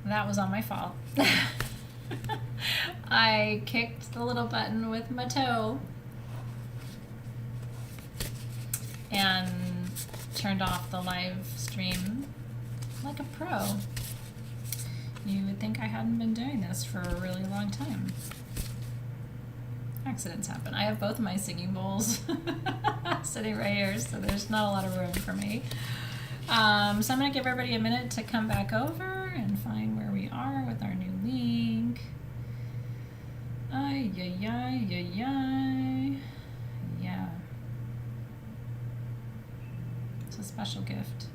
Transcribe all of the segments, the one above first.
That was all my fault. I kicked the little button with my toe and turned off the live stream like a pro. You would think I hadn't been doing this for a really long time. Accidents happen. I have both of my singing bowls sitting right here, so there's not a lot of room for me. So I'm going to give everybody a minute to come back over and find where we are with our new link. Ay, ay, ay, ay, ay. Yeah. It's a special gift.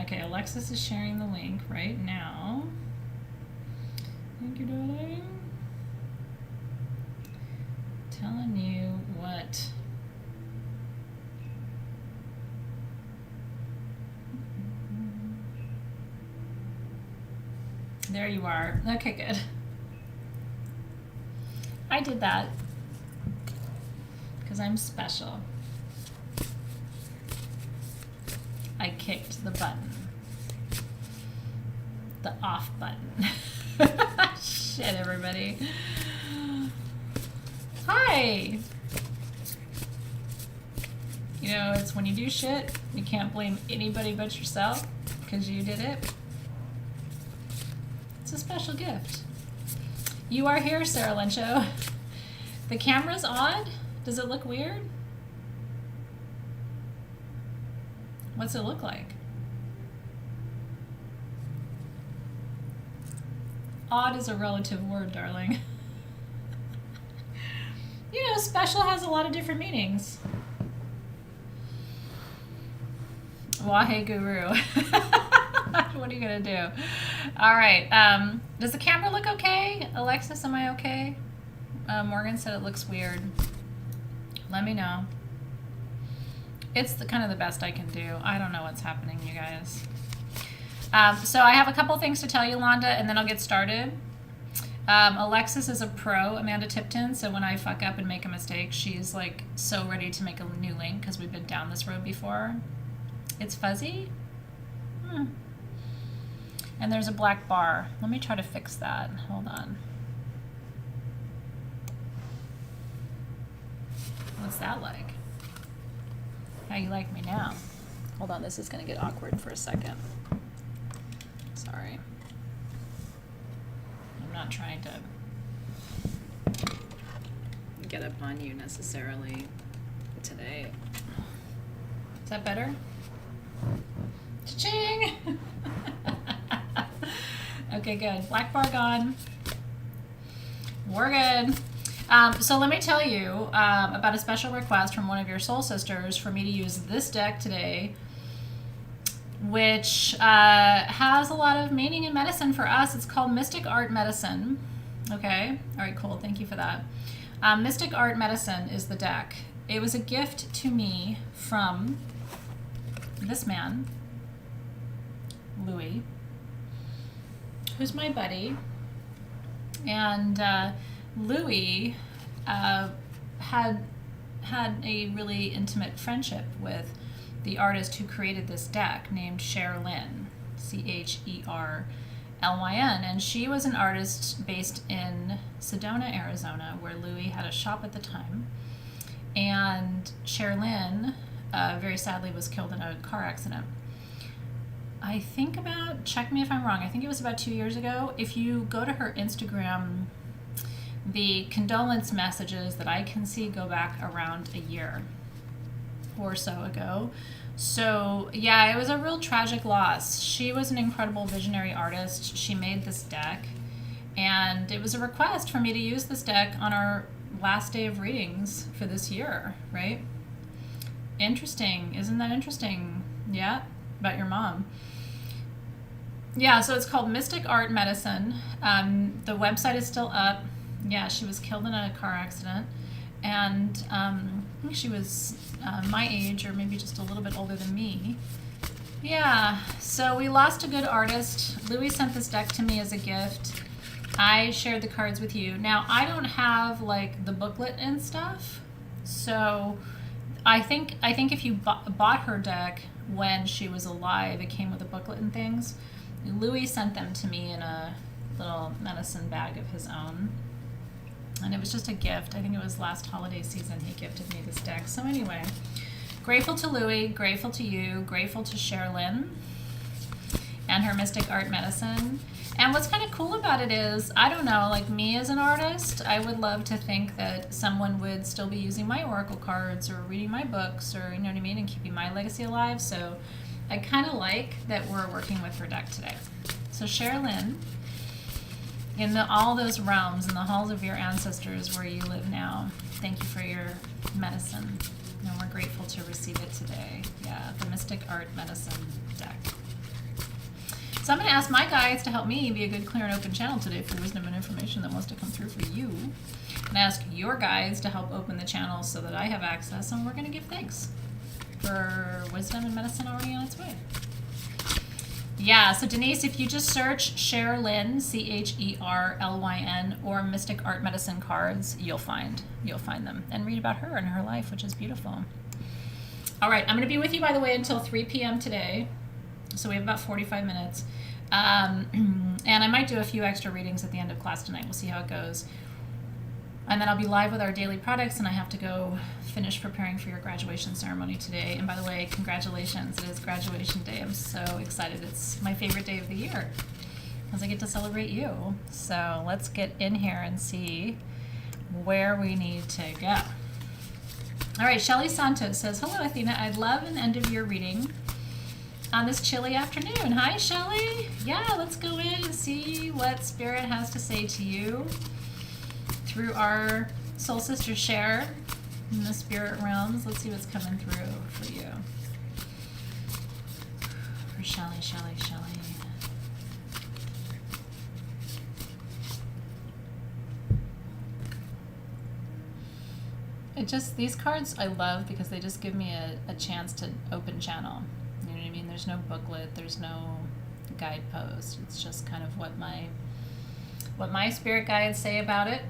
Okay, Alexis is sharing the link right now. Thank you, darling. Telling you what. There you are. Okay, good. I did that because I'm special. I kicked the button. The off button. Shit, everybody. Hi! You know, it's when you do shit, you can't blame anybody but yourself because you did it. It's a special gift. You are here, Sarah Lencho. The camera's odd. Does it look weird? What's it look like? Odd is a relative word, darling. You know, special has a lot of different meanings. Wahe Guru. What are you gonna do? All right. Does the camera look okay? Alexis, am I okay? Morgan said it looks weird. Let me know. It's kind of the best I can do. I don't know what's happening, you guys. So I have a couple things to tell you, Londa, and then I'll get started. Alexis is a pro, Amanda Tipton, so when I fuck up and make a mistake, she's like so ready to make a new link because we've been down this road before. It's fuzzy. And there's a black bar. Let me try to fix that. Hold on. What's that like? How you like me now? Hold on, this is gonna get awkward for a second. Sorry. I'm not trying to get up on you necessarily today. Is that better? Cha-ching! Okay, good. Black bar gone. We're good. So let me tell you about a special request from one of your soul sisters for me to use this deck today, which has a lot of meaning in medicine for us. It's called Mystic Art Medicine. Okay? All right, cool. Thank you for that. Mystic Art Medicine is the deck. It was a gift to me from this man, Louis, who's my buddy. And Louis had a really intimate friendship with the artist who created this deck named Cher Lynn, Cherlyn, and she was an artist based in Sedona, Arizona, where Louis had a shop at the time. And Cher Lynn, very sadly, was killed in a car accident. I think check me if I'm wrong, I think it was about 2 years ago. If you go to her Instagram, the condolence messages that I can see go back around a year or so ago. So yeah, it was a real tragic loss. She was an incredible visionary artist. She made this deck, and it was a request for me to use this deck on our last day of readings for this year, right? Interesting. Isn't that interesting? Yeah, about your mom. Yeah, so it's called Mystic Art Medicine. The website is still up. Yeah, she was killed in a car accident, and I think she was my age or maybe just a little bit older than me. Yeah, so we lost a good artist. Louis sent this deck to me as a gift. I shared the cards with you. Now, I don't have like the booklet and stuff, so I think if you bought her deck when she was alive, it came with a booklet and things. Louis sent them to me in a little medicine bag of his own, and it was just a gift. I think it was last holiday season he gifted me this deck. So anyway, grateful to Louis, grateful to you, grateful to Sherilyn and her Mystic Art Medicine. And what's kind of cool about it is, I don't know, like me as an artist, I would love to think that someone would still be using my oracle cards or reading my books, or, you know what I mean, and keeping my legacy alive. So I kind of like that we're working with her deck today. So Sherilyn, in all those realms, in the halls of your ancestors where you live now, thank you for your medicine. And we're grateful to receive it today. Yeah, the Mystic Art Medicine deck. So I'm going to ask my guides to help me be a good, clear, and open channel today for wisdom and information that wants to come through for you. And ask your guides to help open the channel so that I have access, and we're going to give thanks for wisdom and medicine already on its way. Yeah, so Denise, if you just search Sherilyn, Cherlyn, or Mystic Art Medicine cards, you'll find them and read about her and her life, which is beautiful. All right, I'm going to be with you, by the way, until 3 p.m. today. So we have about 45 minutes. And I might do a few extra readings at the end of class tonight. We'll see how it goes. And then I'll be live with our daily products, and I have to go finish preparing for your graduation ceremony today. And by the way, congratulations. It is graduation day. I'm so excited. It's my favorite day of the year because I get to celebrate you. So let's get in here and see where we need to go. All right, Shelly Santos says, hello, Athena. I'd love an end of year reading on this chilly afternoon. Hi, Shelly. Yeah, let's go in and see what Spirit has to say to you through our soul sister share in the spirit realms. Let's see what's coming through for you. For Shelly, Shelly, Shelly. These cards I love because they just give me a chance to open channel. You know what I mean? There's no booklet, there's no guidepost. It's just kind of what my spirit guides say about it.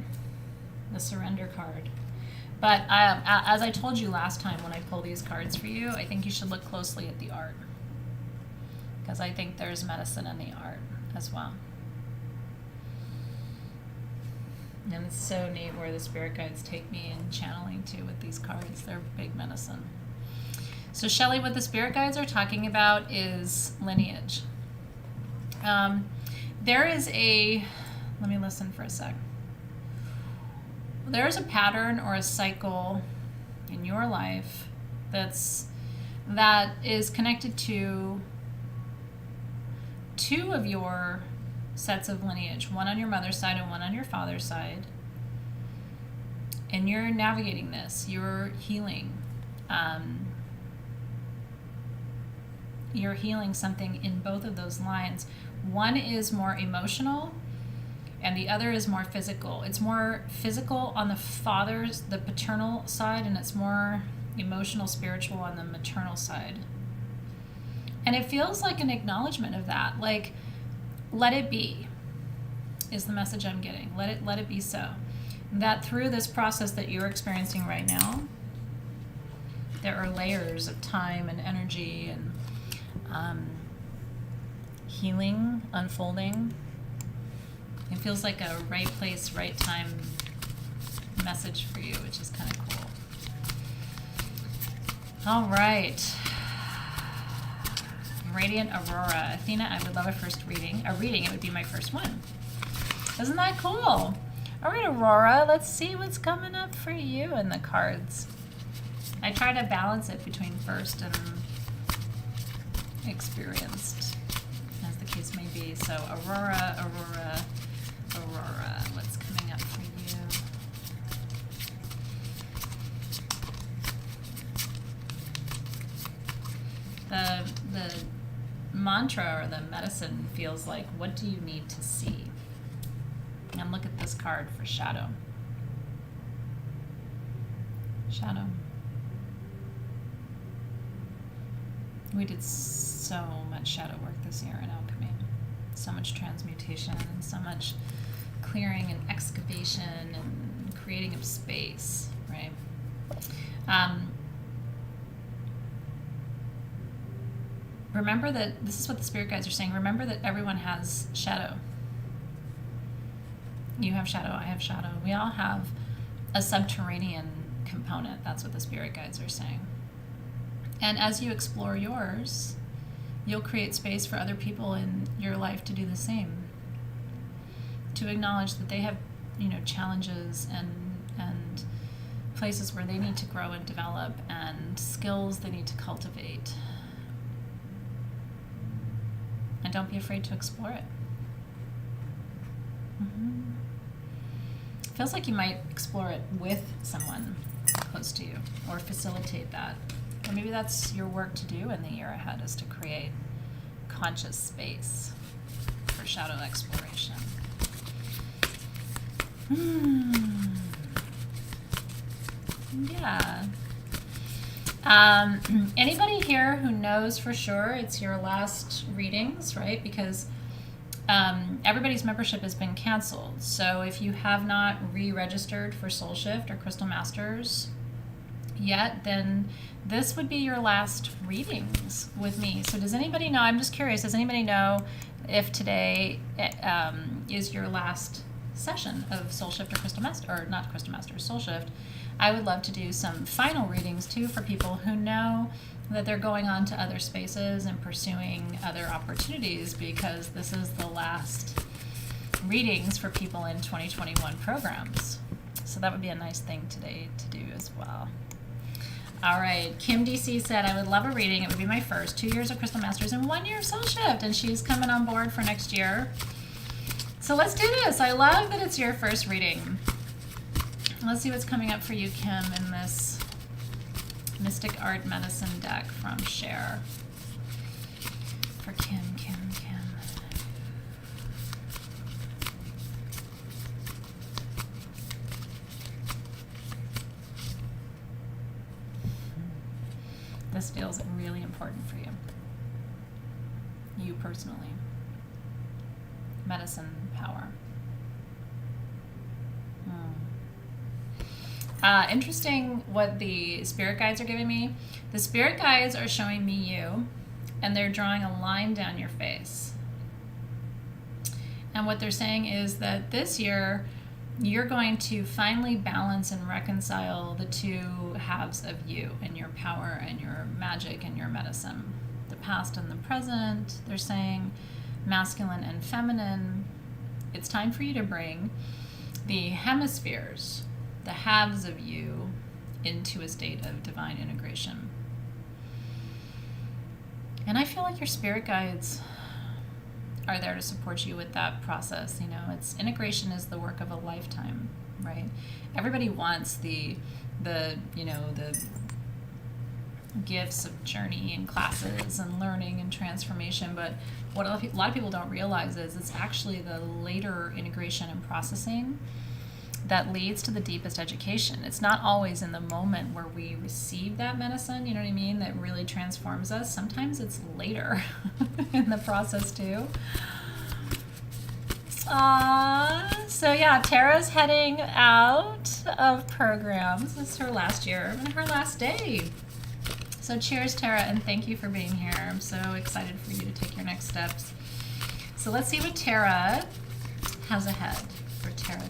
The surrender card. But as I told you last time when I pull these cards for you, I think you should look closely at the art, because I think there's medicine in the art as well. And it's so neat where the spirit guides take me in channeling to with these cards. They're big medicine. So Shelly, what the spirit guides are talking about is lineage. There is let me listen for a sec. There's a pattern or a cycle in your life that is connected to two of your sets of lineage, one on your mother's side and one on your father's side. And you're navigating this, you're healing. You're healing something in both of those lines. One is more emotional and the other is more physical. It's more physical on the paternal side, and it's more emotional, spiritual on the maternal side. And it feels like an acknowledgement of that. Like, let it be is the message I'm getting. Let it be so. That through this process that you're experiencing right now, there are layers of time and energy and healing unfolding. It feels like a right place, right time message for you, which is kind of cool. All right. Radiant Aurora. Athena, I would love a first reading. It would be my first one. Isn't that cool? All right, Aurora, let's see what's coming up for you in the cards. I try to balance it between first and experienced, as the case may be. So Aurora, what's coming up for you? The mantra or the medicine feels like, what do you need to see? And look at this card for shadow. Shadow. We did so much shadow work this year in alchemy. So much transmutation and so much clearing and excavation and creating of space, right? remember that this is what the spirit guides are saying. Remember that everyone has shadow. You have shadow, I have shadow. We all have a subterranean component. That's what the spirit guides are saying. And as you explore yours, you'll create space for other people in your life to do the same. To acknowledge that they have, challenges and places where they need to grow and develop and skills they need to cultivate. And don't be afraid to explore it. Feels like you might explore it with someone close to you or facilitate that. Or maybe that's your work to do in the year ahead, is to create conscious space for shadow exploration. Yeah. Anybody here who knows for sure it's your last readings, right? Because everybody's membership has been canceled. So if you have not re-registered for Soul Shift or Crystal Masters yet, then this would be your last readings with me. So does anybody know, I'm just curious, does anybody know if today is your last session of Soul Shift or Crystal Master, or not Crystal Master, Soul Shift? I would love to do some final readings too for people who know that they're going on to other spaces and pursuing other opportunities, because this is the last readings for people in 2021 programs. So that would be a nice thing today to do as well. All right, Kim DC said, I would love a reading. It would be my first. 2 years of Crystal Masters and 1 year of Soul Shift, and she's coming on board for next year. So let's do this. I love that it's your first reading. Let's see what's coming up for you, Kim, in this Mystic Art Medicine deck from Cher. For Kim. This feels really important for you. You personally. Medicine power. Interesting what the spirit guides are giving me. The spirit guides are showing me you, and they're drawing a line down your face. And what they're saying is that this year, you're going to finally balance and reconcile the two halves of you and your power and your magic and your medicine. The past and the present, they're saying masculine and feminine. It's time for you to bring the hemispheres, the halves of you, into a state of divine integration. And I feel like your spirit guides are there to support you with that process. It's integration is the work of a lifetime, right? Everybody wants the gifts of journey and classes and learning and transformation, but what a lot of people don't realize is it's actually the later integration and processing that leads to the deepest education. It's not always in the moment where we receive that medicine, you know what I mean, that really transforms us. Sometimes it's later in the process too. So yeah, Tara's heading out of programs. This is her last year and her last day. So cheers, Tara, and thank you for being here. I'm so excited for you to take your next steps. So let's see what Tara has ahead for Tara.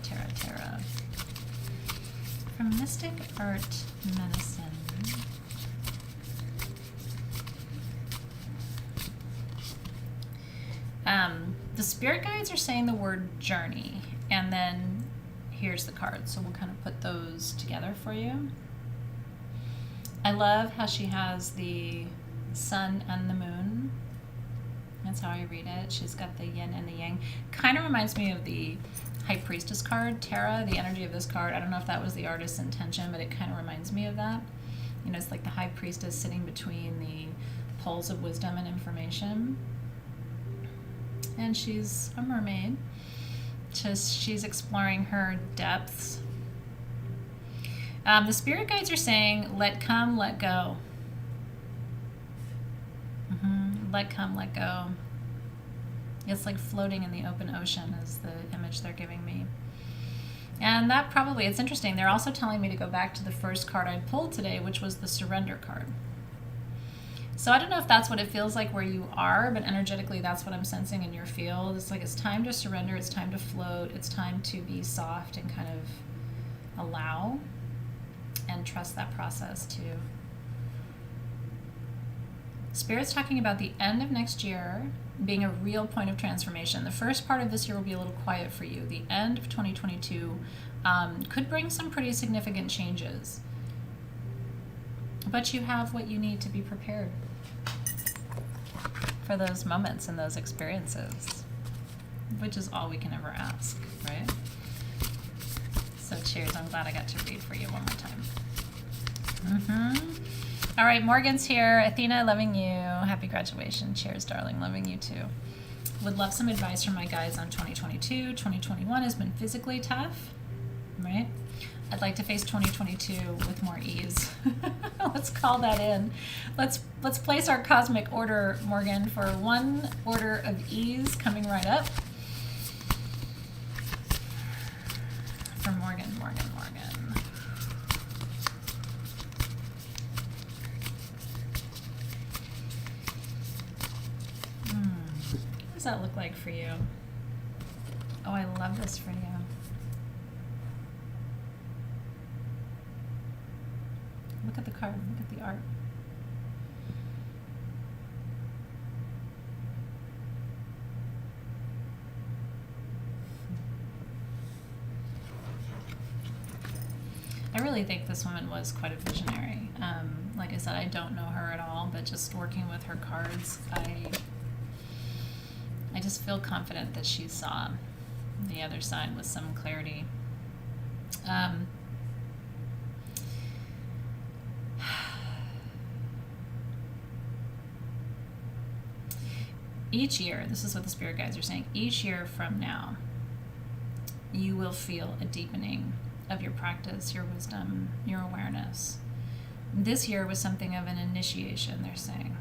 From Mystic Art Medicine. The spirit guides are saying the word journey, and then here's the card. So we'll kind of put those together for you. I love how she has the sun and the moon. That's how I read it. She's got the yin and the yang. Kind of reminds me of the High Priestess card, Tara, the energy of this card. I don't know if that was the artist's intention, but it kind of reminds me of that. It's like the High Priestess sitting between the poles of wisdom and information. And she's a mermaid. She's exploring her depths. The spirit guides are saying, let come, let go. Let come, let go. It's like floating in the open ocean is the image they're giving me. And that probably, it's interesting. They're also telling me to go back to the first card I pulled today, which was the surrender card. So I don't know if that's what it feels like where you are, but energetically that's what I'm sensing in your field. It's like it's time to surrender, it's time to float, it's time to be soft and kind of allow and trust that process too. Spirit's talking about the end of next year being a real point of transformation. The first part of this year will be a little quiet for you. The end of 2022 could bring some pretty significant changes. But you have what you need to be prepared for those moments and those experiences, which is all we can ever ask, right? So cheers. I'm glad I got to read for you one more time. All right, Morgan's here. Athena, loving you. Happy graduation. Cheers, darling. Loving you too. Would love some advice from my guides on 2022. 2021 has been physically tough, right? I'd like to face 2022 with more ease. Let's call that in. Let's place our cosmic order, Morgan, for one order of ease coming right up. For Morgan. What does that look like for you? Oh, I love this for you. Look at the card, look at the art. I really think this woman was quite a visionary. Like I said, I don't know her at all, but just working with her cards, I just feel confident that she saw the other side with some clarity. Each year, this is what the spirit guides are saying, each year from now, you will feel a deepening of your practice, your wisdom, your awareness. This year was something of an initiation, they're saying.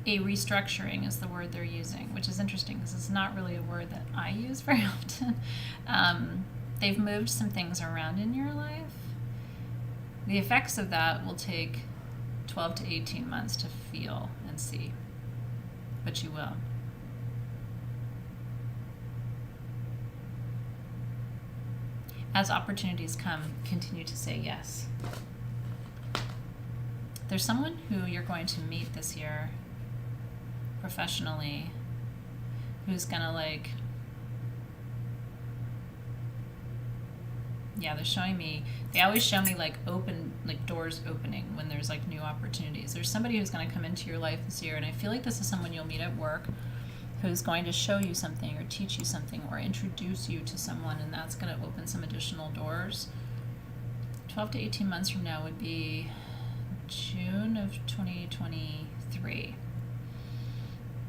A restructuring is the word they're using, which is interesting because it's not really a word that I use very often. They've moved some things around in your life. The effects of that will take 12 to 18 months to feel and see, but you will. As opportunities come, continue to say yes. There's someone who you're going to meet this year professionally who's gonna they're showing me, they always show me doors opening when there's new opportunities. There's somebody who's going to come into your life this year, and I feel like this is someone you'll meet at work who's going to show you something or teach you something or introduce you to someone, and that's going to open some additional doors. 12 to 18 months from now would be June of 2023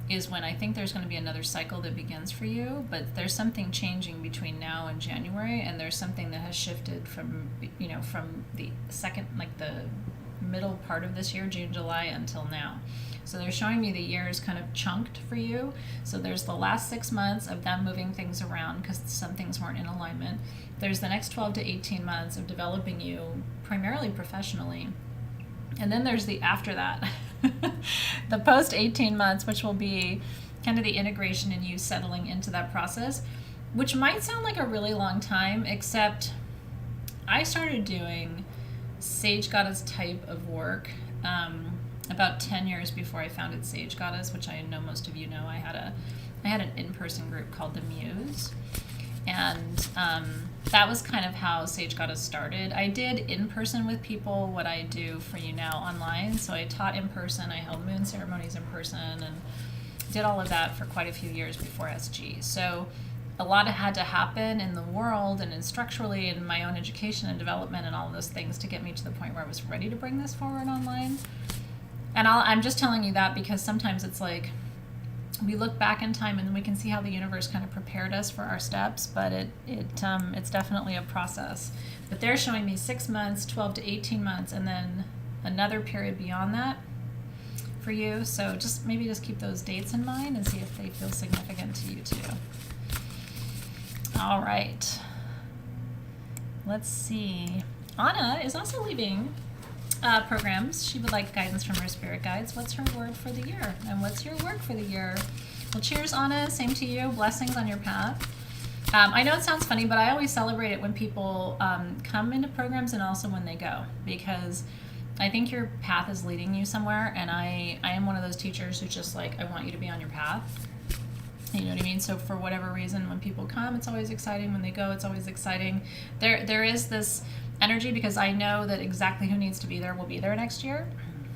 is when I think there's going to be another cycle that begins for you, but there's something changing between now and January, and there's something that has shifted from the second, the middle part of this year, June, July, until now. So they're showing me the year is kind of chunked for you. So there's the last 6 months of them moving things around because some things weren't in alignment. There's the next 12 to 18 months of developing you primarily professionally. And then there's the after that, the post 18 months, which will be kind of the integration and you settling into that process, which might sound like a really long time, except I started doing Sage Goddess type of work about 10 years before I founded Sage Goddess, which I know most of you know. I had an in-person group called The Muse, and that was kind of how Sage Goddess started. I did in person with people what I do for you now online. So I taught in person, I held moon ceremonies in person, and did all of that for quite a few years before SG. So a lot had to happen in the world and structurally in my own education and development and all of those things to get me to the point where I was ready to bring this forward online. And I'm just telling you that because sometimes it's we look back in time and we can see how the universe kind of prepared us for our steps, but it's definitely a process. But they're showing me 6 months, 12 to 18 months, and then another period beyond that for you. So maybe just keep those dates in mind and see if they feel significant to you too. All right. Let's see. Anna is also leaving programs. She would like guidance from her spirit guides. What's her word for the year? And what's your work for the year? Well, cheers, Anna. Same to you. Blessings on your path. I know it sounds funny, but I always celebrate it when people come into programs and also when they go, because I think your path is leading you somewhere, and I am one of those teachers who's just like, I want you to be on your path. You know what I mean? So for whatever reason, when people come, it's always exciting. When they go, it's always exciting. There is this energy, because I know that exactly who needs to be there will be there next year.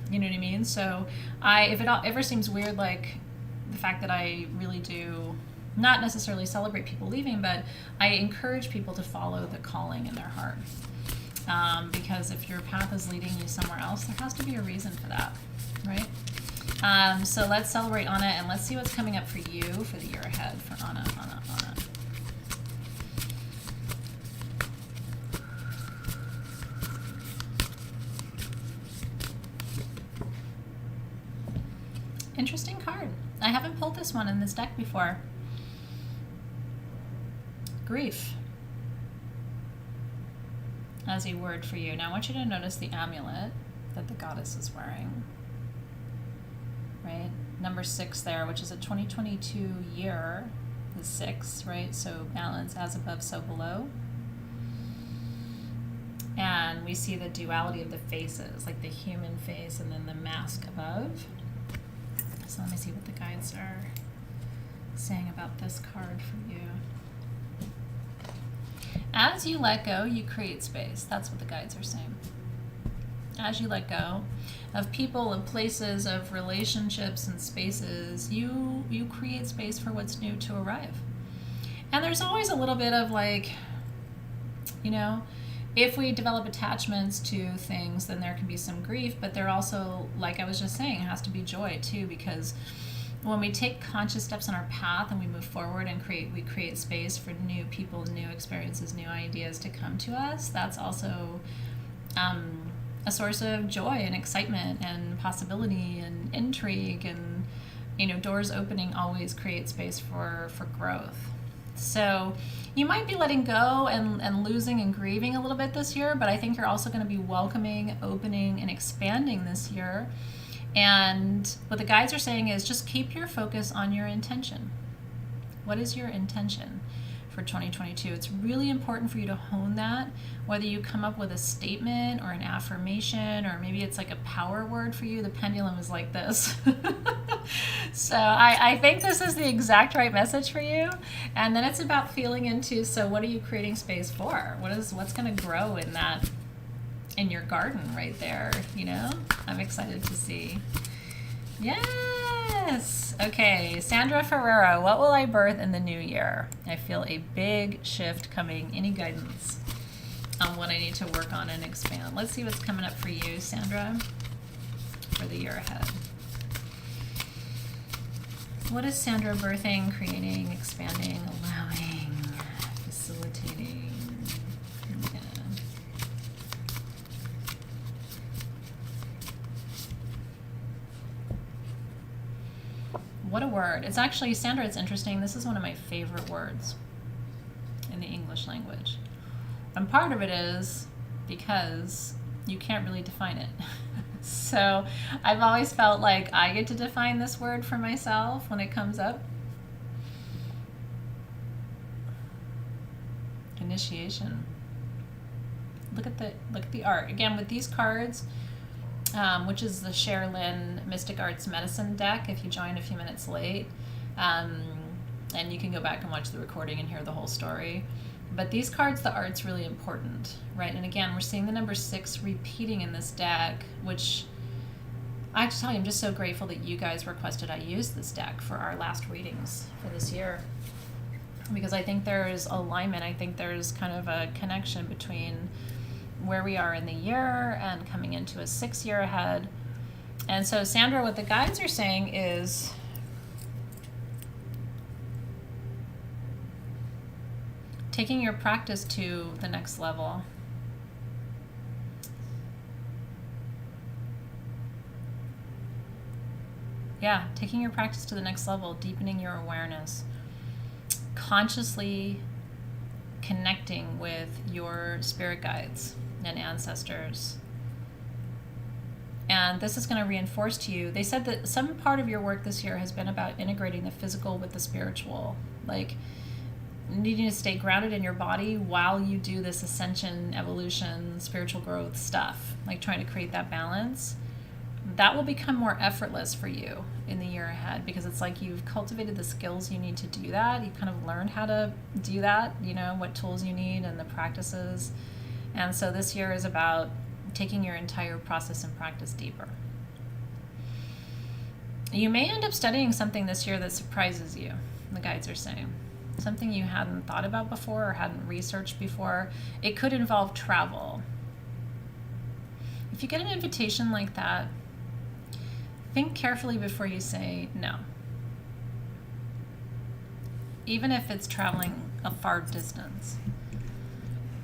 You know what I mean? So if it ever seems weird, like the fact that I really do not necessarily celebrate people leaving, but I encourage people to follow the calling in their heart. Because if your path is leading you somewhere else, there has to be a reason for that, right? So let's celebrate Anna, and let's see what's coming up for you for the year ahead for Anna. Interesting card. I haven't pulled this one in this deck before. Grief as a word for you. Now I want you to notice the amulet that the goddess is wearing. Right? Number 6 there, which is a 2022 year, the 6, right? So balance, as above, so below. And we see the duality of the faces, like the human face and then the mask above. So let me see what the guides are saying about this card for you. As you let go, you create space. That's what the guides are saying. As you let go of people and places, of relationships and spaces, you create space for what's new to arrive. And there's always a little bit of like, you know, if we develop attachments to things, then there can be some grief, but there also, like I was just saying, has to be joy too, because when we take conscious steps on our path and we move forward and we create space for new people, new experiences, new ideas to come to us, that's also a source of joy and excitement and possibility and intrigue, and, you know, doors opening always create space for growth. So you might be letting go and losing and grieving a little bit this year, but I think you're also going to be welcoming, opening, and expanding this year. And what the guides are saying is just keep your focus on your intention. What is your intention for 2022? It's really important for you to hone that, whether you come up with a statement or an affirmation, or maybe it's like a power word for you. The pendulum is like this. So I think this is the exact right message for you. And then it's about feeling into, so what are you creating space for? What's going to grow in that, in your garden right there, you know? I'm excited to see. Yes. Okay, Sandra Ferrero, what will I birth in the new year? I feel a big shift coming. Any guidance on what I need to work on and expand? Let's see what's coming up for you, Sandra, for the year ahead. What is Sandra birthing, creating, expanding, allowing, facilitating? Yeah. What a word. It's actually, Sandra, it's interesting. This is one of my favorite words in the English language. And part of it is because you can't really define it. So I've always felt like I get to define this word for myself when it comes up. Initiation. Look at the art. Again, with these cards, which is the Sherilyn Mystic Arts Medicine deck, if you join a few minutes late. And you can go back and watch the recording and hear the whole story. But these cards, the art's really important, right? And again, we're seeing the number 6 repeating in this deck, which I have to tell you, I'm just so grateful that you guys requested I use this deck for our last readings for this year. Because I think there's alignment. I think there's kind of a connection between where we are in the year and coming into a 6 year ahead. And so, Sandra, what the guides are saying is, taking your practice to the next level. Yeah, taking your practice to the next level, deepening your awareness, consciously connecting with your spirit guides and ancestors, And this is going to reinforce to you. They said that some part of your work this year has been about integrating the physical with the spiritual, like needing to stay grounded in your body while you do this ascension, evolution, spiritual growth stuff, like trying to create that balance. That will become more effortless for you in the year ahead, because it's like you've cultivated the skills you need to do that. You've kind of learned how to do that, you know, what tools you need and the practices. And so this year is about taking your entire process and practice deeper. You may end up studying something this year that surprises you, the guides are saying. Something you hadn't thought about before or hadn't researched before. It could involve travel. If you get an invitation like that, think carefully before you say no. Even if it's traveling a far distance,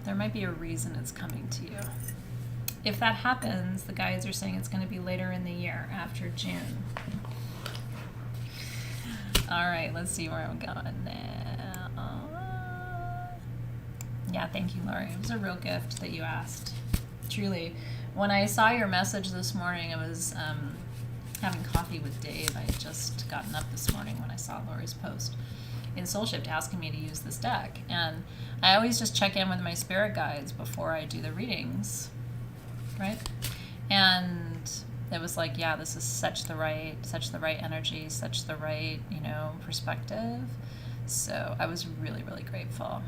there might be a reason it's coming to you. If that happens, the guides are saying it's going to be later in the year, after June. All right, let's see where I'm going now. Yeah, thank you, Lori. It was a real gift that you asked. Truly. When I saw your message this morning, I was having coffee with Dave. I had just gotten up this morning when I saw Lori's post in Soul Shift asking me to use this deck. And I always just check in with my spirit guides before I do the readings, right? And it was like, yeah, this is such the right energy, such the right, you know, perspective. So I was really, really grateful.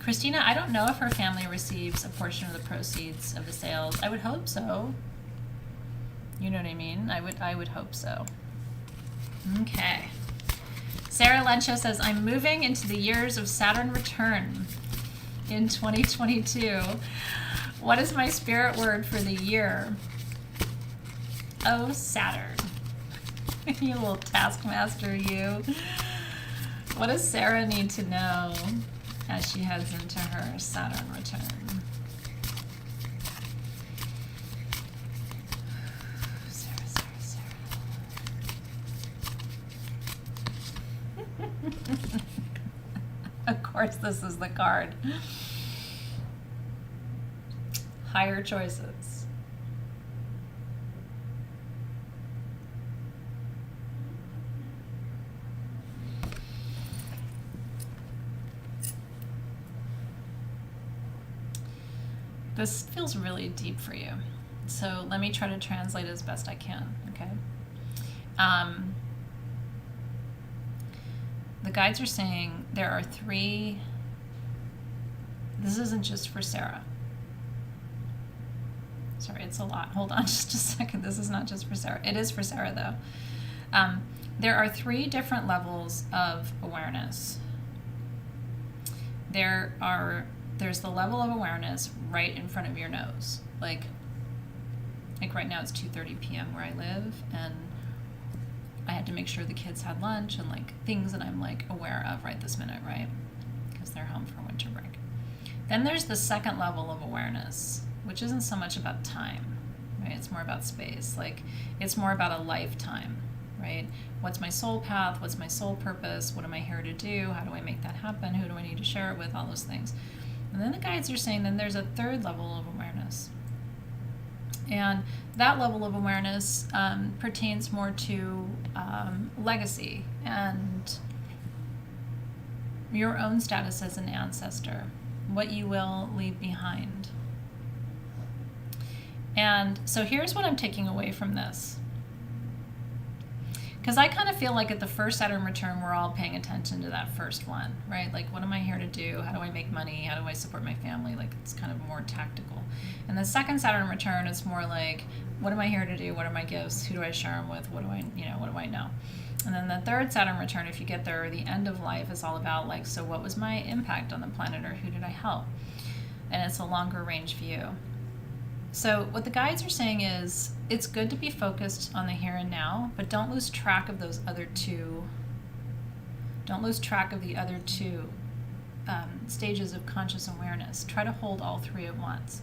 Christina, I don't know if her family receives a portion of the proceeds of the sales. I would hope so. You know what I mean? I would hope so. Okay. Sarah Lencho says, I'm moving into the years of Saturn return in 2022. What is my spirit word for the year? Oh, Saturn. You little taskmaster, you. What does Sarah need to know as she heads into her Saturn return? Sarah. Of course, this is the card. Higher choices. This feels really deep for you. So let me try to translate as best I can, okay? The guides are saying there are three, this isn't just for Sarah. Sorry, it's a lot. Hold on just a second. This is not just for Sarah. It is for Sarah, though. There are three different levels of awareness. There's the level of awareness right in front of your nose. Like right now it's 2:30 p.m. where I live, and I had to make sure the kids had lunch and like things that I'm like aware of right this minute, right? Because they're home for winter break. Then there's the second level of awareness, which isn't so much about time, right? It's more about space. Like it's more about a lifetime, right? What's my soul path? What's my soul purpose? What am I here to do? How do I make that happen? Who do I need to share it with? All those things. And then the guides are saying then there's a third level of awareness. And that level of awareness pertains more to legacy and your own status as an ancestor, what you will leave behind. And so here's what I'm taking away from this. Because I kind of feel like at the first Saturn return, we're all paying attention to that first one, right? Like, what am I here to do? How do I make money? How do I support my family? Like, it's kind of more tactical. And the second Saturn return is more like, what am I here to do? What are my gifts? Who do I share them with? What do I know? And then the third Saturn return, if you get there, the end of life is all about like, so what was my impact on the planet, or who did I help? And it's a longer range view. So what the guides are saying is it's good to be focused on the here and now, but don't lose track of those other two. Don't lose track of the other two stages of conscious awareness. Try to hold all three at once.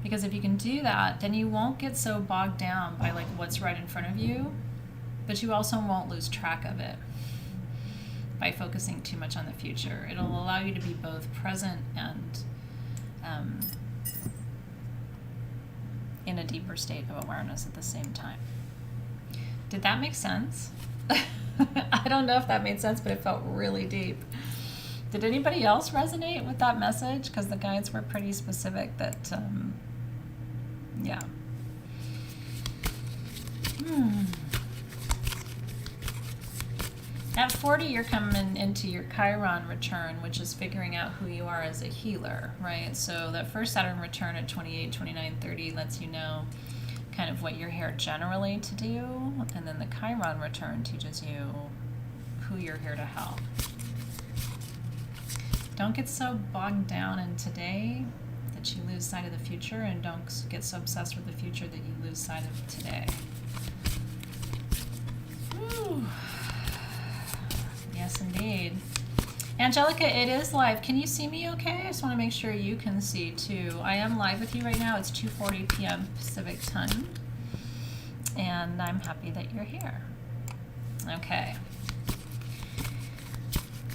Because if you can do that, then you won't get so bogged down by like what's right in front of you, but you also won't lose track of it by focusing too much on the future. It'll allow you to be both present and in a deeper state of awareness at the same time. Did that make sense? I don't know if that made sense, but it felt really deep. Did anybody else resonate with that message? Because the guides were pretty specific that, yeah. At 40, you're coming into your Chiron return, which is figuring out who you are as a healer, right? So that first Saturn return at 28, 29, 30 lets you know kind of what you're here generally to do. And then the Chiron return teaches you who you're here to help. Don't get so bogged down in today that you lose sight of the future, and don't get so obsessed with the future that you lose sight of today. Whew. Yes, indeed. Angelica, it is live. Can you see me okay? I just want to make sure you can see too. I am live with you right now. It's 2:40 p.m. Pacific time. And I'm happy that you're here. Okay.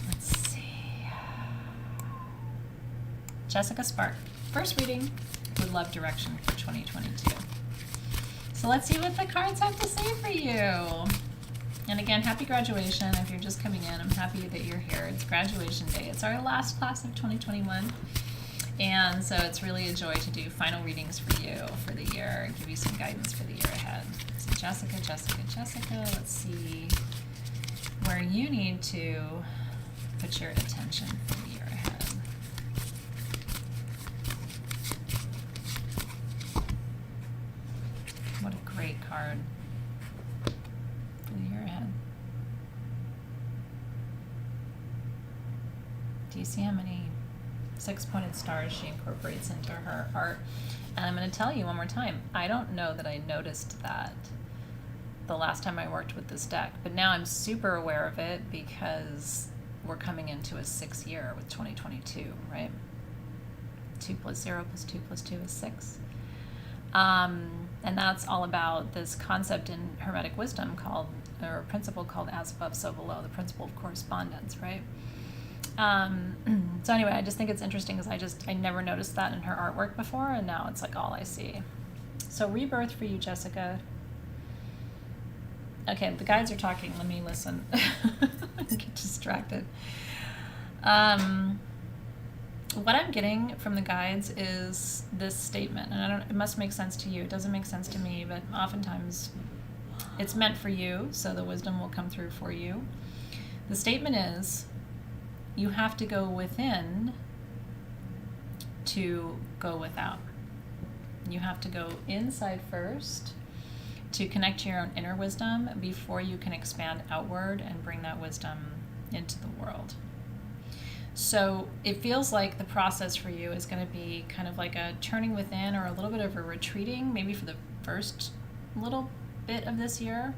Let's see. Jessica Spark. First reading. Would love direction for 2022. So let's see what the cards have to say for you. And again, happy graduation. If you're just coming in, I'm happy that you're here. It's graduation day. It's our last class of 2021. And so it's really a joy to do final readings for you for the year and give you some guidance for the year ahead. So Jessica, let's see where you need to put your attention for the year ahead. What a great card. Do you see how many six-pointed stars she incorporates into her art? And I'm going to tell you one more time, I don't know that I noticed that the last time I worked with this deck, but now I'm super aware of it because we're coming into a 6th year with 2022, right? 2 + 0 + 2 + 2 is 6. And that's all about this concept in Hermetic wisdom called, or a principle called as above, so below, the principle of correspondence, right? So anyway, I just think it's interesting because I never noticed that in her artwork before, and now it's like all I see. So rebirth for you, Jessica. Okay, the guides are talking. Let me listen. I get distracted. What I'm getting from the guides is this statement, and it must make sense to you. It doesn't make sense to me, but oftentimes it's meant for you, so the wisdom will come through for you. The statement is, you have to go within to go without. You have to go inside first to connect to your own inner wisdom before you can expand outward and bring that wisdom into the world. So it feels like the process for you is going to be kind of like a turning within or a little bit of a retreating, maybe for the first little bit of this year.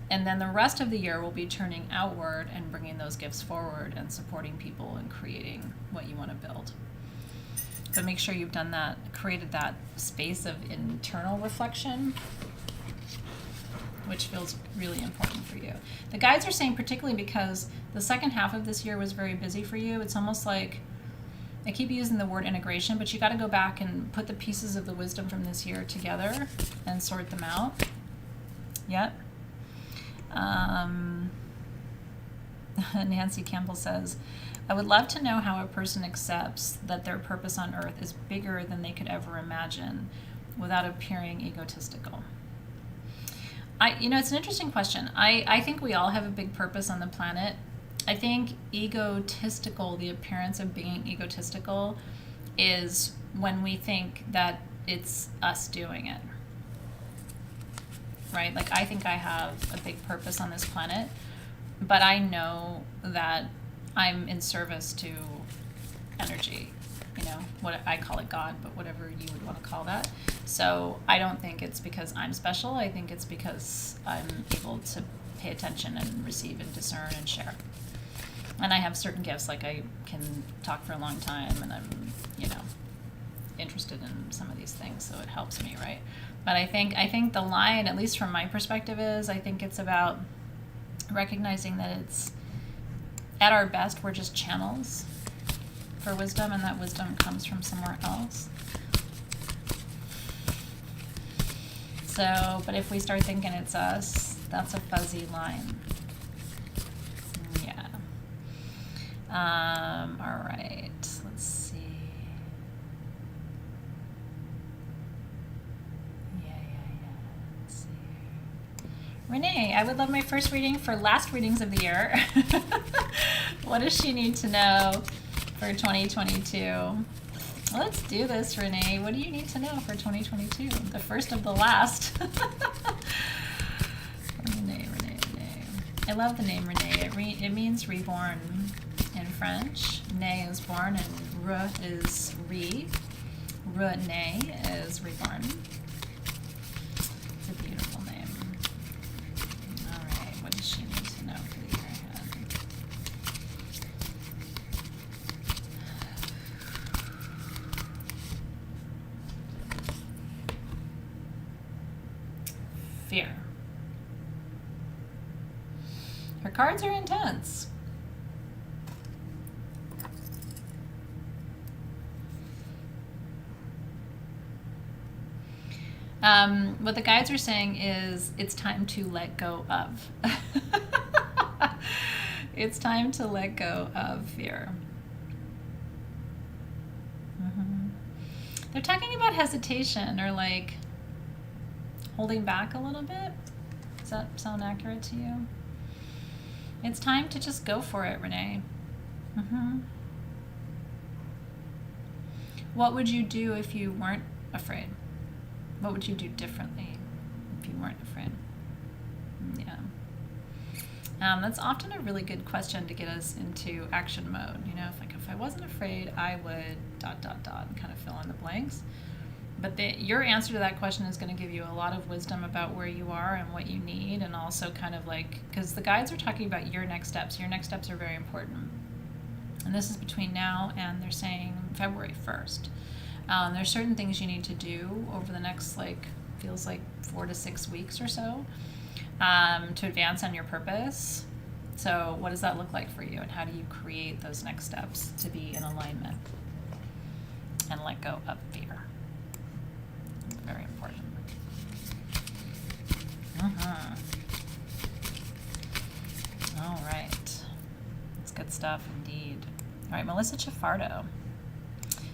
And then the rest of the year will be turning outward and bringing those gifts forward and supporting people and creating what you want to build. But make sure you've done that, created that space of internal reflection, which feels really important for you. The guides are saying, particularly because the second half of this year was very busy for you, it's almost like, I keep using the word integration, but you got to go back and put the pieces of the wisdom from this year together and sort them out. Yep. Nancy Campbell says, I would love to know how a person accepts that their purpose on earth is bigger than they could ever imagine without appearing egotistical. It's an interesting question. I think we all have a big purpose on the planet. I think egotistical, the appearance of being egotistical, is when we think that it's us doing it. Right? Like, I think I have a big purpose on this planet, but I know that I'm in service to energy, what I call it God, but whatever you would want to call that. So I don't think it's because I'm special. I think it's because I'm able to pay attention and receive and discern and share. And I have certain gifts, like I can talk for a long time, and I'm, interested in some of these things, so it helps me, right? But I think the line, at least from my perspective, is I think it's about recognizing that it's, at our best, we're just channels for wisdom, and that wisdom comes from somewhere else. So, but if we start thinking it's us, that's a fuzzy line. Yeah. All right, let's see. Yeah. Let's see here. Renee, I would love my first reading for last readings of the year. What does she need to know for 2022? Let's do this, Renee. What do you need to know for 2022? The first of the last. Renee. I love the name Renee. It means reborn in French. Ne is born and re is re. Renee is reborn. It's a beautiful name. All right, what does she need to know for the year ahead? Fear. Her cards are intense. What the guides are saying is it's time to let go of. It's time to let go of fear. They're talking about hesitation or like holding back a little bit. Does that sound accurate to you? It's time to just go for it, Renee. What would you do if you weren't afraid? What would you do differently if you weren't afraid? Yeah. That's often a really good question to get us into action mode. You know, if I wasn't afraid, I would ... and kind of fill in the blanks. But your answer to that question is going to give you a lot of wisdom about where you are and what you need, and also kind of like, because the guides are talking about your next steps. Your next steps are very important. And this is between now and they're saying February 1st. There's certain things you need to do over the next, feels like 4 to 6 weeks or so, to advance on your purpose. So what does that look like for you, and how do you create those next steps to be in alignment and let go of fear? Very important. All right. That's good stuff indeed. All right, Melissa Chafardo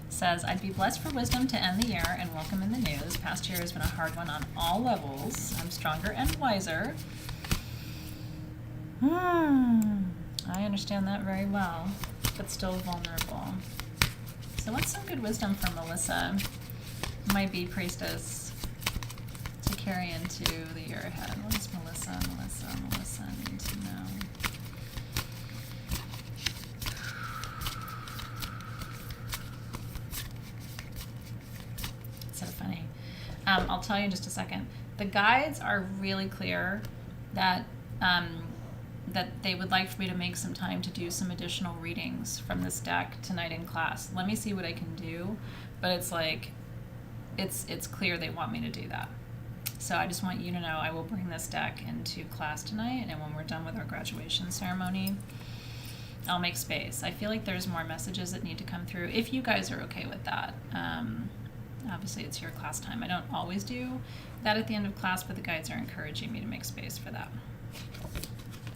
says, I'd be blessed for wisdom to end the year and welcome in the new. This past year has been a hard one on all levels. I'm stronger and wiser. I understand that very well, but still vulnerable. So what's some good wisdom for Melissa, my bee priestess, to carry into the year ahead? What does Melissa need to know? So funny. I'll tell you in just a second. The guides are really clear that that they would like for me to make some time to do some additional readings from this deck tonight in class. Let me see what I can do, but it's like, it's clear they want me to do that. So I just want you to know I will bring this deck into class tonight, and when we're done with our graduation ceremony, I'll make space. I feel like there's more messages that need to come through, if you guys are okay with that. Obviously it's your class time. I don't always do that at the end of class, but the guides are encouraging me to make space for that.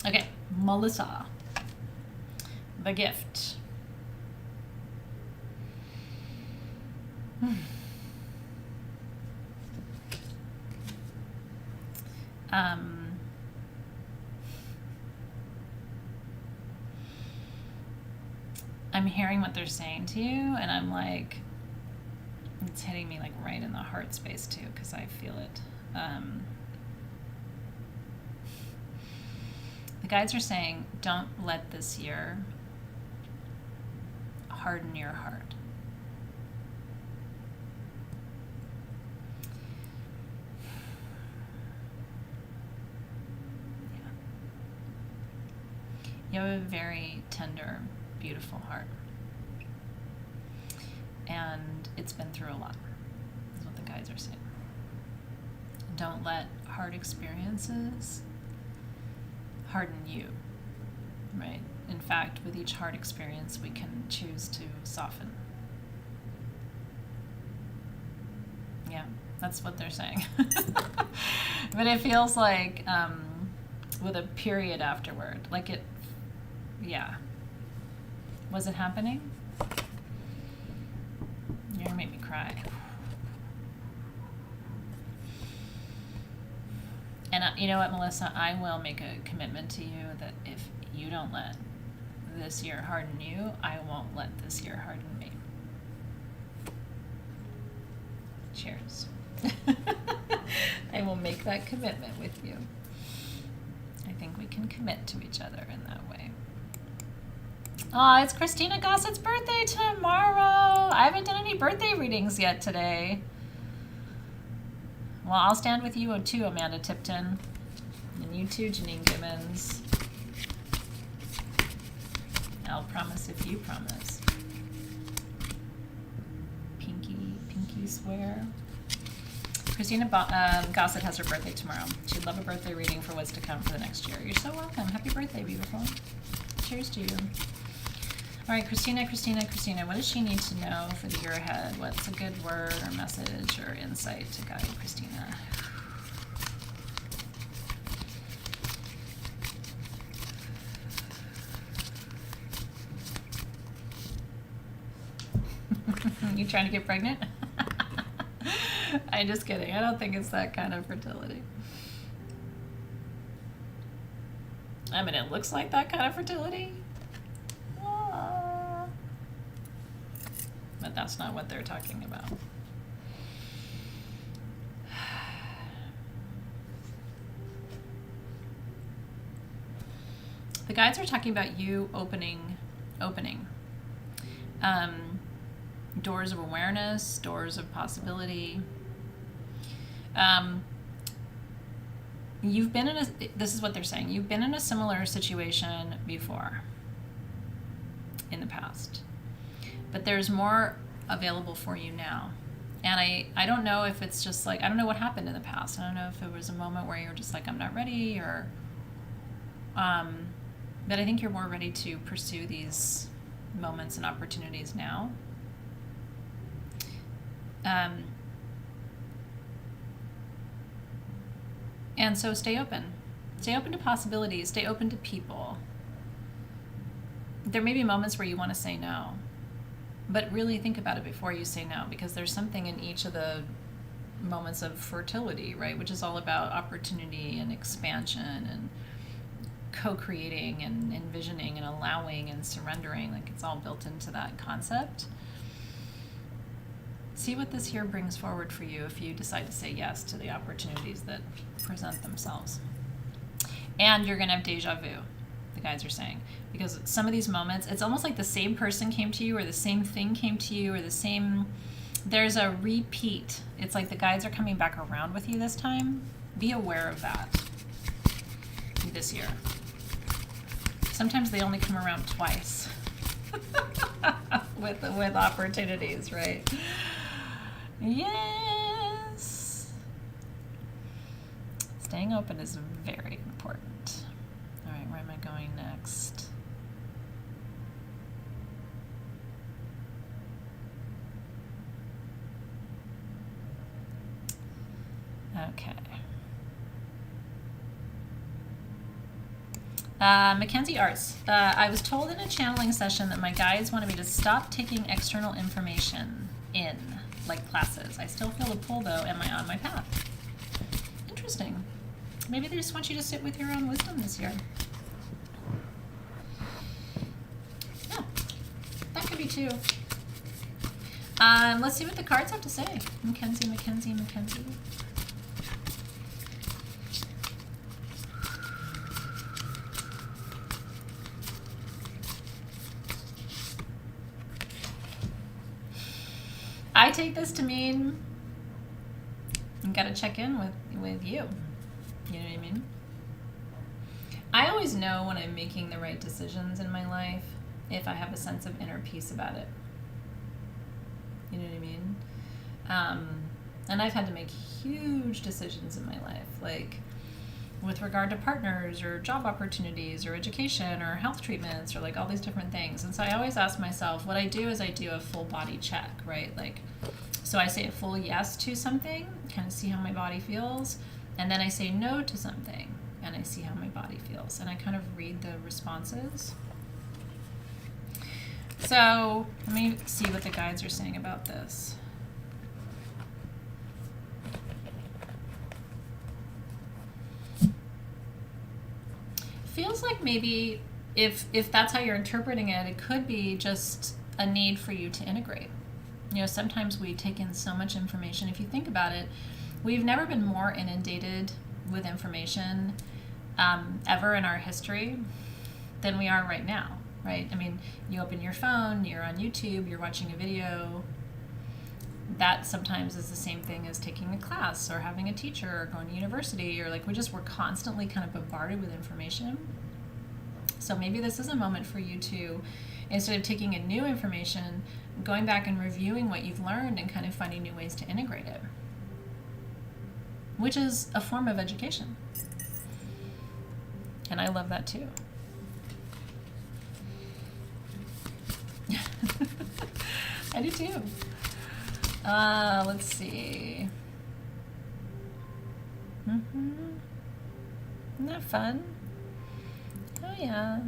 Okay, Melissa, the gift. I'm hearing what they're saying to you, and I'm like, it's hitting me like right in the heart space too, because I feel it. The guides are saying, don't let this year harden your heart. Yeah. You have a very tender, beautiful heart. And it's been through a lot, is what the guides are saying. Don't let hard experiences harden you, right? In fact, with each hard experience, we can choose to soften. Yeah, that's what they're saying. But it feels like with a period afterward. Like it, yeah. Was it happening? You're gonna make me cry. And you know what, Melissa? I will make a commitment to you that if you don't let this year harden you, I won't let this year harden me. Cheers. I will make that commitment with you. I think we can commit to each other in that way. Oh, it's Christina Gossett's birthday tomorrow. I haven't done any birthday readings yet today. Well, I'll stand with you too, Amanda Tipton. And you too, Janine Gibbons. I'll promise if you promise. Pinky swear. Christina Gossett has her birthday tomorrow. She'd love a birthday reading for what's to come for the next year. You're so welcome. Happy birthday, beautiful. Cheers to you. All right, Christina, what does she need to know for the year ahead? What's a good word or message or insight to guide Christina? You trying to get pregnant? I'm just kidding. I don't think it's that kind of fertility. I mean, it looks like that kind of fertility. But that's not what they're talking about. The guides are talking about you opening doors of awareness, doors of possibility. You've been in this is what they're saying, you've been in a similar situation before in the past, but there's more available for you now. And I don't know if it's just like, I don't know what happened in the past. I don't know if it was a moment where you were just like, I'm not ready, or but I think you're more ready to pursue these moments and opportunities now. And so stay open to possibilities, stay open to people. There may be moments where you want to say no, but really think about it before you say no, because there's something in each of the moments of fertility, right, which is all about opportunity and expansion and co-creating and envisioning and allowing and surrendering. Like, it's all built into that concept. See what this year brings forward for you if you decide to say yes to the opportunities that present themselves. And you're going to have deja vu, the guides are saying, because some of these moments, it's almost like the same person came to you, or the same thing came to you, or there's a repeat. It's like the guides are coming back around with you this time. Be aware of that this year. Sometimes they only come around twice with opportunities, right? Yes. Staying open is very important. All right, where am I going next? Okay. Mackenzie Arts. I was told in a channeling session that my guides wanted me to stop taking external information in, like classes. I still feel a pull, though. Am I on my path? Interesting. Maybe they just want you to sit with your own wisdom this year. Yeah, that could be too. Let's see what the cards have to say. Mackenzie. I take this to mean you gotta check in with you. You know what I mean? I always know when I'm making the right decisions in my life if I have a sense of inner peace about it. You know what I mean? And I've had to make huge decisions in my life, like with regard to partners or job opportunities or education or health treatments or like all these different things. And so I always ask myself, what I do is I do a full body check, right? Like, So I say a full yes to something, kind of see how my body feels, and then I say no to something, and I see how my body feels, and I kind of read the responses. So let me see what the guides are saying about this. Feels like maybe if that's how you're interpreting it, it could be just a need for you to integrate. You know, sometimes we take in so much information. If you think about it, we've never been more inundated with information ever in our history than we are right now, right? I mean, you open your phone, you're on YouTube, you're watching a video. That sometimes is the same thing as taking a class or having a teacher or going to university, or like we're constantly kind of bombarded with information. So maybe this is a moment for you to, instead of taking in new information, going back and reviewing what you've learned and kind of finding new ways to integrate it, which is a form of education. And I love that too. I do too. Let's see. Isn't that fun? Oh yeah.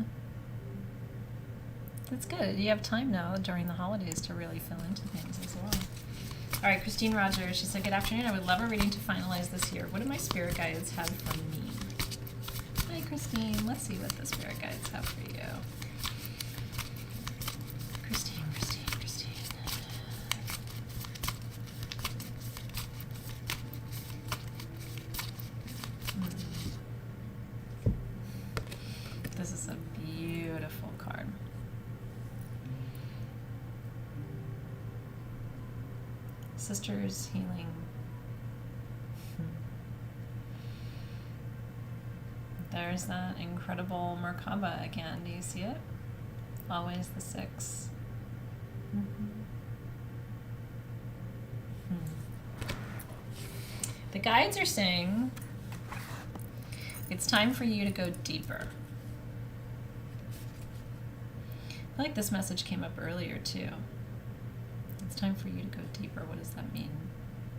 That's good. You have time now during the holidays to really fill into things as well. All right, Christine Rogers, she said, good afternoon. I would love a reading to finalize this year. What do my spirit guides have for me? Hi, Christine. Let's see what the spirit guides have for you. Christine. This is a beautiful card. Sisters healing. There's that incredible Merkaba again. Do you see it? Always the 6. The guides are saying it's time for you to go deeper. I feel like this message came up earlier too. It's time for you to go deeper. What does that mean?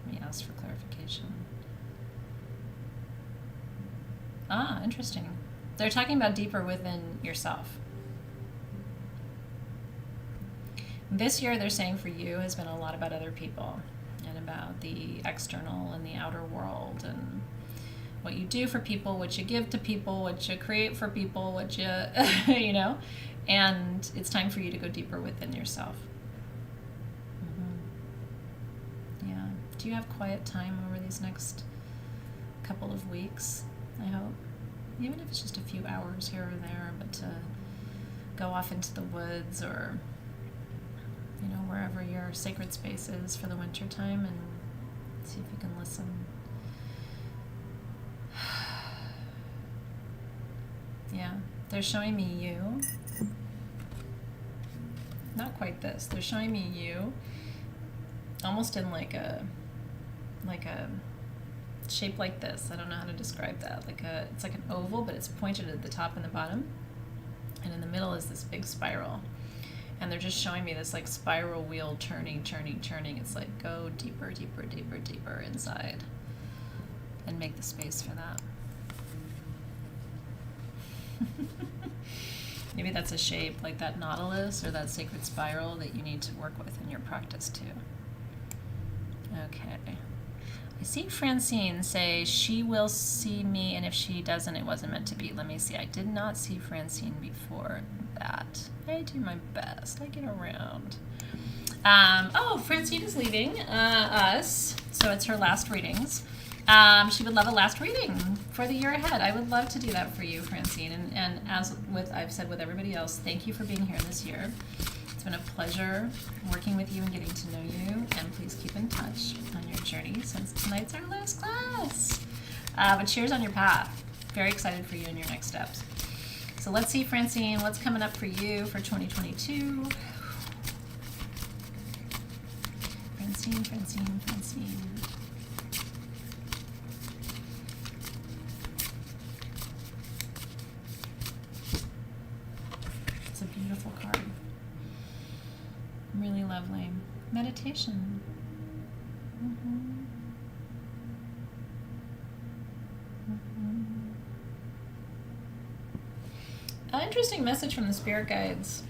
Let me ask for clarification. Ah, interesting. They're talking about deeper within yourself. This year, they're saying for you has been a lot about other people and about the external and the outer world and what you do for people, what you give to people, what you create for people, what you, you know, and it's time for you to go deeper within yourself. Yeah. Do you have quiet time over these next couple of weeks? I hope. Even if it's just a few hours here or there, but to go off into the woods or, you know, wherever your sacred space is for the winter time and see if you can listen. Yeah, they're showing me you. Not quite this. They're showing me you almost in like a shape like this. I don't know how to describe that. It's like an oval, but it's pointed at the top and the bottom. And in the middle is this big spiral. And they're just showing me this like spiral wheel turning. It's like go deeper inside and make the space for that. Maybe that's a shape like that nautilus or that sacred spiral that you need to work with in your practice too. Okay. I see Francine say she will see me, and if she doesn't, it wasn't meant to be. Let me see. I did not see Francine before that. I do my best. I get around. Oh, Francine is leaving us, so it's her last readings. She would love a last reading for the year ahead. I would love to do that for you, Francine. And as with I've said with everybody else, thank you for being here this year. It's been a pleasure working with you and getting to know you. And please keep in touch on your journey since tonight's our last class. But cheers on your path. Very excited for you and your next steps. So let's see, Francine, what's coming up for you for 2022? Francine. It's a beautiful card. Really lovely. Meditation. Mhm. Mhm. An interesting message from the spirit guides.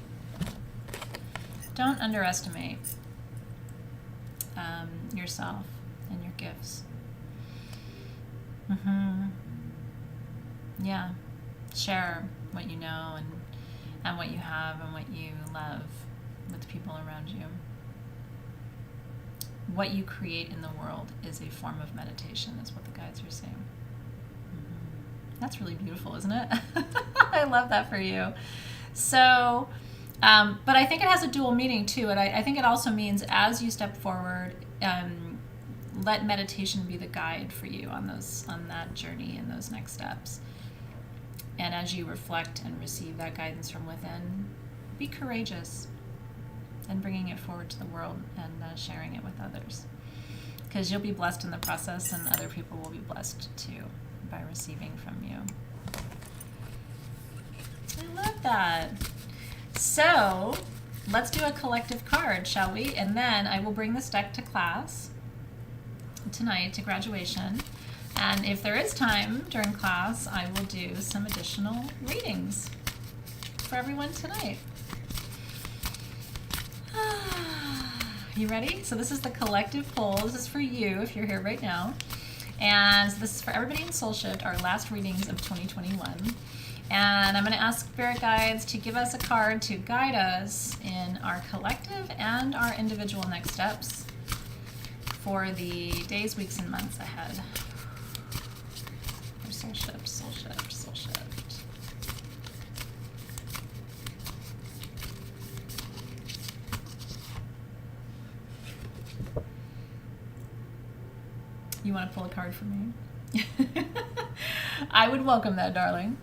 Don't underestimate yourself and your gifts. Yeah. Share what you know and what you have and what you love with the people around you. What you create in the world is a form of meditation, is what the guides are saying. That's really beautiful, isn't it? I love that for you. So, but I think it has a dual meaning too. And I think it also means as you step forward, let meditation be the guide for you on that journey and those next steps. And as you reflect and receive that guidance from within, be courageous in bringing it forward to the world and sharing it with others. Because you'll be blessed in the process, and other people will be blessed too by receiving from you. I love that. So let's do a collective card, shall we? And then I will bring this deck to class tonight, to graduation. And if there is time during class, I will do some additional readings for everyone tonight. You ready? So this is the collective pull. This is for you if you're here right now. And this is for everybody in Soul Shift, our last readings of 2021. And I'm going to ask spirit guides to give us a card to guide us in our collective and our individual next steps for the days, weeks, and months ahead. For Soul Shift, Soul Shift, Soul Shift. You want to pull a card for me? I would welcome that, darling.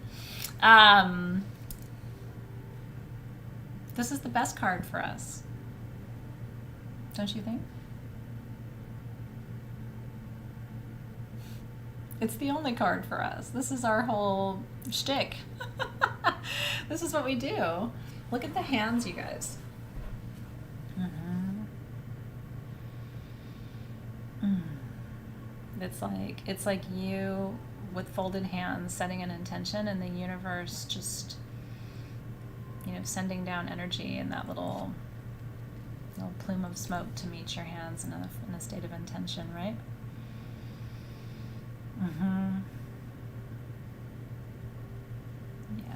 This is the best card for us. Don't you think? It's the only card for us. This is our whole shtick. This is what we do. Look at the hands, you guys. It's like you with folded hands setting an intention, and the universe just, sending down energy in that little plume of smoke to meet your hands in a state of intention, right? Yeah.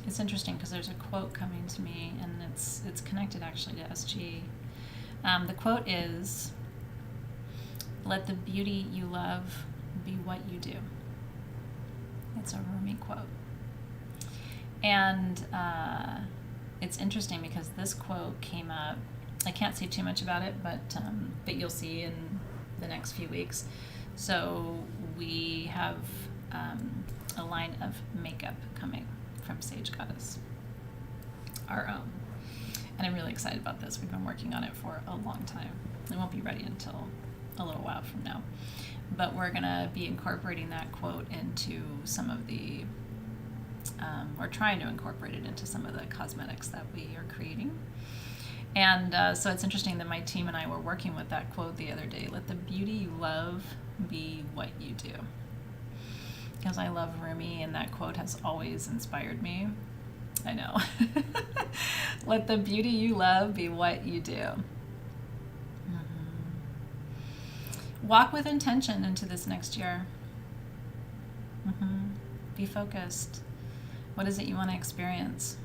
It's interesting because there's a quote coming to me, and it's connected actually to SG. The quote is, "Let the beauty you love be what you do." It's a Rumi quote. And it's interesting because this quote came up. I can't say too much about it, but you'll see in the next few weeks. So we have a line of makeup coming from Sage Goddess, our own. And I'm really excited about this. We've been working on it for a long time. It won't be ready until a little while from now. But we're going to be incorporating that quote into some of the, we're trying to incorporate it into some of the cosmetics that we are creating. And so it's interesting that my team and I were working with that quote the other day. Let the beauty you love be what you do. Because I love Rumi, and that quote has always inspired me. I know. Let the beauty you love be what you do. Walk with intention into this next year. Be focused. What is it you want to experience?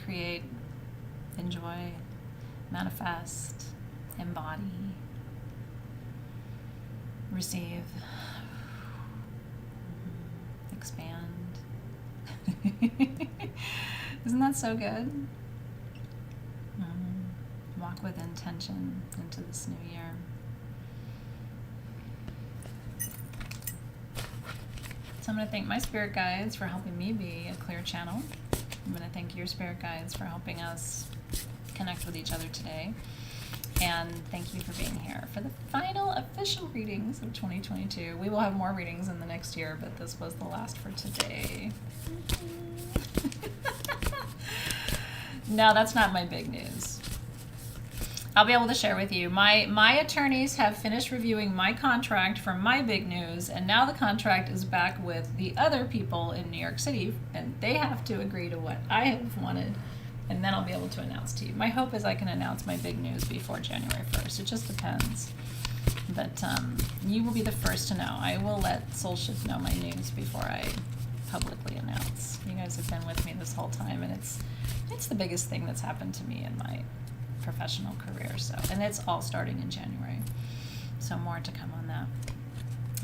Create, enjoy, manifest, embody, receive, expand. Isn't that so good? Walk with intention into this new year. So I'm going to thank my spirit guides for helping me be a clear channel. I'm going to thank your spirit guides for helping us connect with each other today. And thank you for being here for the final official readings of 2022. We will have more readings in the next year, but this was the last for today. No, that's not my big news. I'll be able to share with you. My attorneys have finished reviewing my contract for my big news, and now the contract is back with the other people in New York City, and they have to agree to what I have wanted, and then I'll be able to announce to you. My hope is I can announce my big news before January 1st. It just depends. But you will be the first to know. I will let Soulshift know my news before I publicly announce. You guys have been with me this whole time, and it's the biggest thing that's happened to me in my professional career. So, and it's all starting in January. So more to come on that.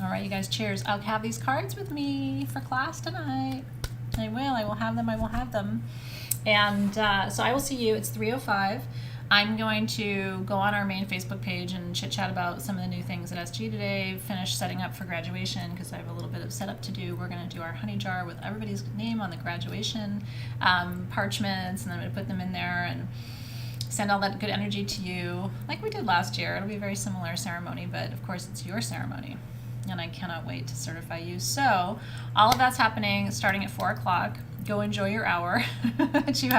All right, you guys, cheers. I'll have these cards with me for class tonight. I will have them. And so I will see you. It's 3:05. I'm going to go on our main Facebook page and chit chat about some of the new things at SG today, finish setting up for graduation because I have a little bit of setup to do. We're going to do our honey jar with everybody's name on the graduation parchments, and I'm going to put them in there and send all that good energy to you like we did last year. It'll be a very similar ceremony, but of course it's your ceremony, and I cannot wait to certify you. So all of that's happening starting at 4 o'clock. Go enjoy your hour that you have.